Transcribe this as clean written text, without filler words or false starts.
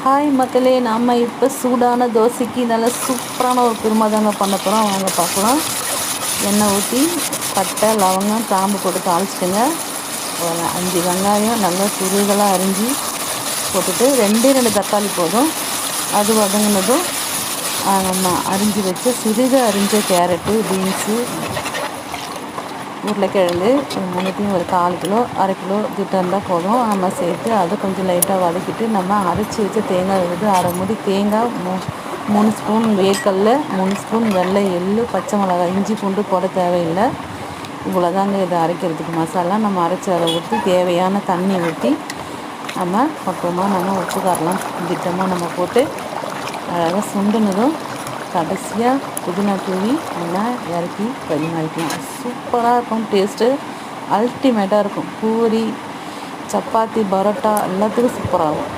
Hi மக்களே, நாம் இப்போ சூடான தோசைக்கு நல்ல சூப்பரான ஒரு குருமா தாங்க பண்ண போகிறோம். வாங்க பார்க்கலாம். எண்ணெய் ஊற்றி பட்டை, லவங்கம், கிராம்பு போட்டு தாளிச்சிட்டுங்க. ஒரு 5 வெங்காயம் நல்லா சுருகலாக அரிஞ்சு போட்டுட்டு 2 தக்காளி போதும். அது வதங்கினதும் நம்ம அரிஞ்சு வச்ச சிறுக அரிஞ்ச கேரட்டு, பீன்ஸு, உருளைக்கிழங்கு மூணுத்தையும் ஒரு 1/4 கிலோ 1/2 கிலோ கிட்ட இருந்தால் போதும். நம்ம சேர்த்து அதை கொஞ்சம் லைட்டாக வதக்கிட்டு நம்ம அரைச்சி வச்ச தேங்காய் விழுது 1/2 மூடி தேங்காய், 3 ஸ்பூன் வேர்க்கடலை, 3 ஸ்பூன் வெள்ளை எள்ளு, பச்சை மிளகாய், இஞ்சி பூண்டு போட தேவையில்லை. இவ்வளோதாங்க இதை அரைக்கிறதுக்கு மசாலா. நம்ம அரைச்சி அதை ஊற்றி தேவையான தண்ணி ஊற்றி நம்ம பக்குவமாக நம்ம உப்பு காரெலாம் திட்டமாக நம்ம போட்டு அழகாக சுண்டுனதும் கடைசியாக புதினா தூவி நல்லா இறக்கி பரிமாறிக்கலாம். சூப்பராக இருக்கும். டேஸ்ட்டு அல்டிமேட்டாக இருக்கும். பூரி, சப்பாத்தி, பரோட்டா எல்லாத்துக்கும் சூப்பராக இருக்கும்.